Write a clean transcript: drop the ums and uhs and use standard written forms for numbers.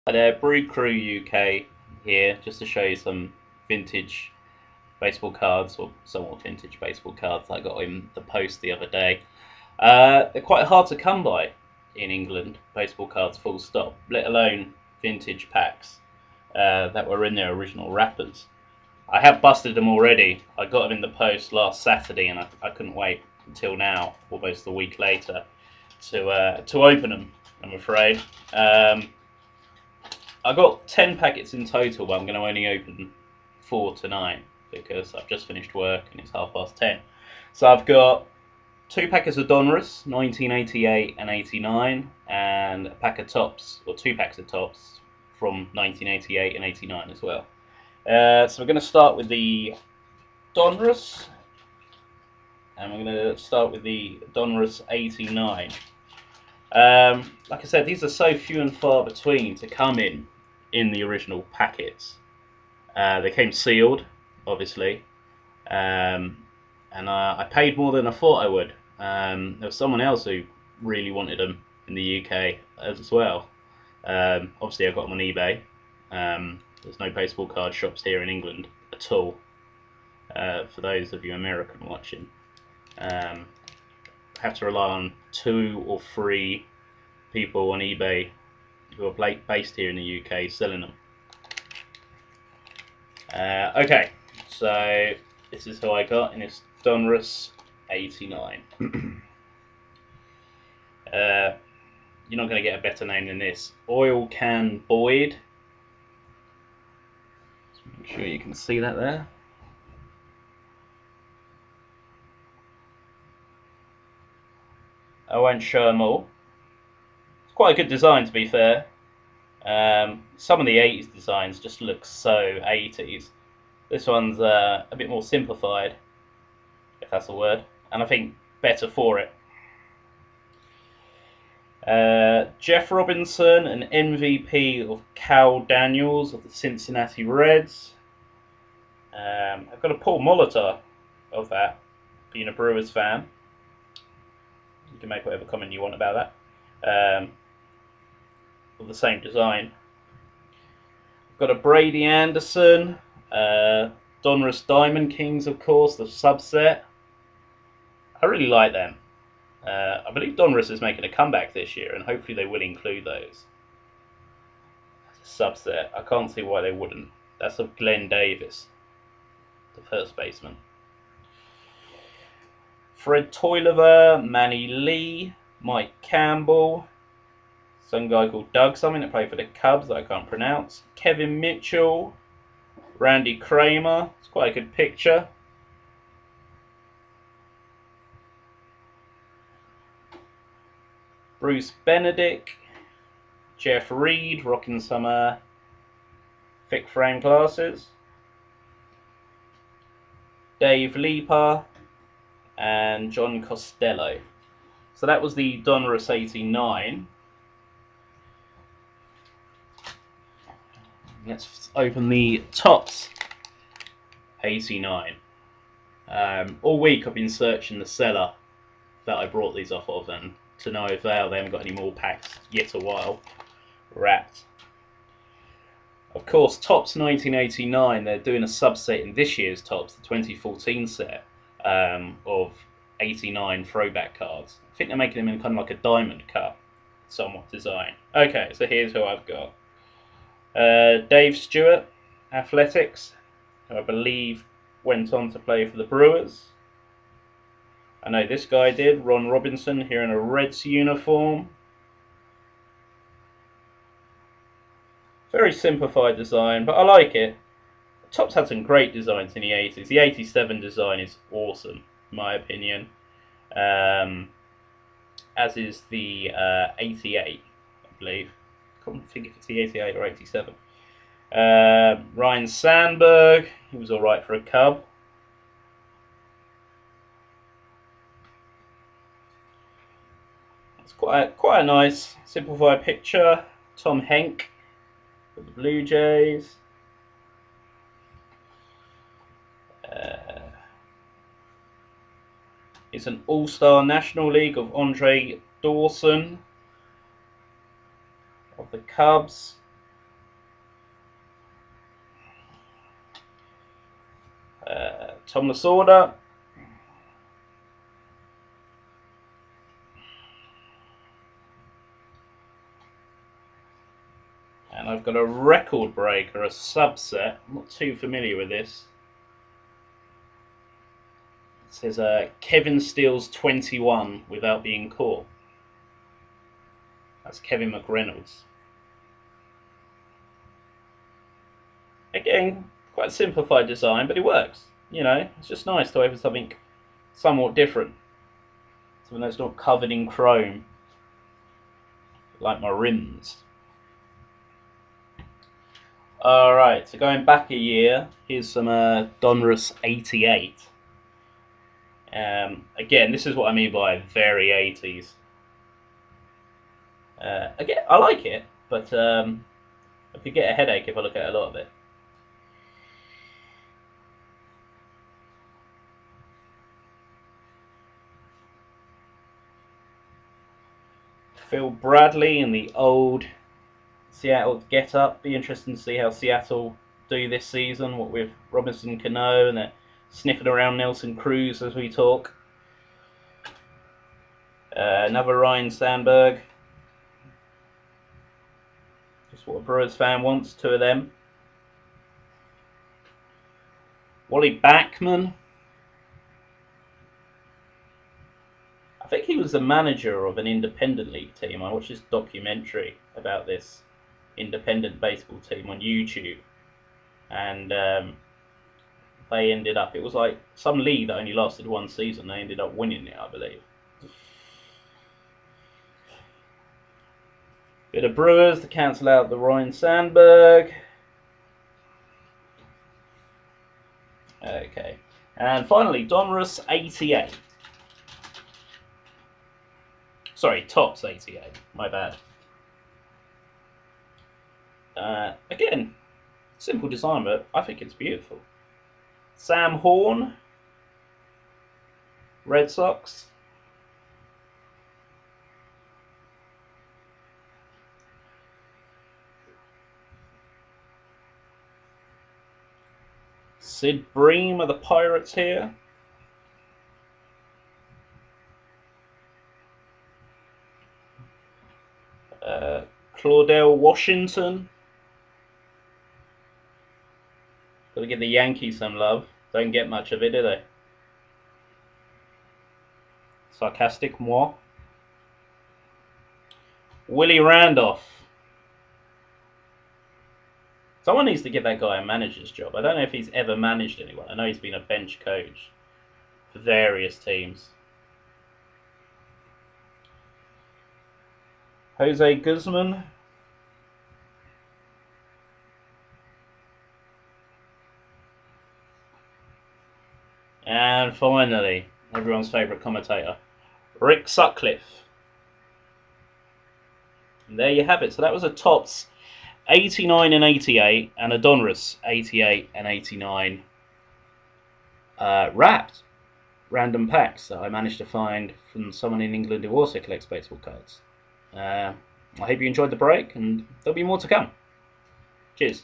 Hi there, Brew Crew UK here, just to show you some vintage baseball cards, or somewhat vintage baseball cards I got in the post the other day. They're quite hard to come by in England, baseball cards full stop, let alone vintage packs that were in their original wrappers. I have busted them already. I got them in the post last Saturday and I couldn't wait until now, almost a week later, to open them, I'm afraid. I got 10 packets in total, but I'm going to only open 4 tonight because I've just finished work and it's 10:30. So I've got 2 packets of Donruss, 1988 and 89, and a pack of tops, or 2 packs of tops from 1988 and 89 as well. So we're going to start with the Donruss, and we're going to start with the Donruss 89. Like I said, these are so few and far between to come in the original packets. They came sealed, obviously, and I paid more than I thought I would. There was someone else who really wanted them in the UK as well. Obviously, I got them on eBay. There's no baseball card shops here in England at all. For those of you American watching, I have to rely on 2 or 3 people on eBay who are based here in the UK selling them. Okay, so this is who I got in this Donruss 89. You're not going to get a better name than this. Oil Can Boyd. Just make sure you can see that there. I won't show them all. It's quite a good design, to be fair. Some of the 80s designs just look so 80s. This one's a bit more simplified, if that's a word, and I think better for it. Jeff Robinson, an MVP of Cal Daniels of the Cincinnati Reds. I've got a Paul Molitor of that, being a Brewers fan. You can make whatever comment you want about that. Of the same design. I've got a Brady Anderson, Donruss Diamond Kings, of course, the subset. I really like them. I believe Donruss is making a comeback this year, and hopefully they will include those as a subset. I can't see why they wouldn't. That's of Glenn Davis, the first baseman. Fred Toilever, Manny Lee, Mike Campbell, some guy called Doug something that played for the Cubs that I can't pronounce, Kevin Mitchell, Randy Kramer. It's quite a good picture. Bruce Benedict, Jeff Reed, rocking some thick frame glasses, Dave Leaper, and John Costello. So that was the Donruss 89. Let's open the Topps 89. All week I've been searching the seller that I brought these off of, and to no avail. They haven't got any more packs yet a while wrapped. Of course, Topps 1989, they're doing a subset in this year's Topps, the 2014 set, of 89 throwback cards. I think they're making them in kind of like a diamond cut, somewhat design. Okay, so here's who I've got. Dave Stewart, Athletics, who I believe went on to play for the Brewers. I know this guy did, Ron Robinson, here in a Reds uniform. Very simplified design, but I like it. Topps had some great designs in the 80s. The 87 design is awesome, in my opinion. As is the 88, I believe. I can't think if it's the 88 or 87. Ryan Sandberg, he was alright for a Cub. It's quite a nice, simplified picture. Tom Henk with the Blue Jays. It's an All-Star National League of Andre Dawson of the Cubs. Tom Lasorda. And I've got a record breaker, a subset. I'm not too familiar with this. It says Kevin steals 21 without being caught. That's Kevin McReynolds. Again, quite simplified design, but it works. You know, it's just nice to open something somewhat different. Something that's not covered in chrome, like my rims. Alright, so going back a year, here's some Donruss 88. Again, this is what I mean by very 80s. Again, I like it, but I could get a headache if I look at a lot of it. Phil Bradley in the old Seattle get-up. Be interesting to see how Seattle do this season, what with Robinson Cano, and they're sniffing around Nelson Cruz as we talk. Another Ryan Sandberg. Just what a Brewers fan wants, two of them. Wally Backman. I think he was the manager of an independent league team. I watched this documentary about this independent baseball team on YouTube. And they ended up, it was like some league that only lasted one season. They ended up winning it, I believe. Bit of Brewers to cancel out the Ryan Sandberg. Okay. And finally, Donruss 88. Sorry, Topps 88. My bad. Again, simple design, but I think it's beautiful. Sam Horn, Red Sox. Sid Bream of the Pirates here. Claudell Washington. Got to give the Yankees some love. Don't get much of it, do they? Sarcastic moi. Willie Randolph. Someone needs to give that guy a manager's job. I don't know if he's ever managed anyone. I know he's been a bench coach for various teams. Jose Guzman. And finally, everyone's favourite commentator, Rick Sutcliffe. And there you have it. So that was a Topps 89 and 88 and a Donruss 88 and 89 wrapped random packs that I managed to find from someone in England who also collects baseball cards. I hope you enjoyed the break, and there'll be more to come. Cheers.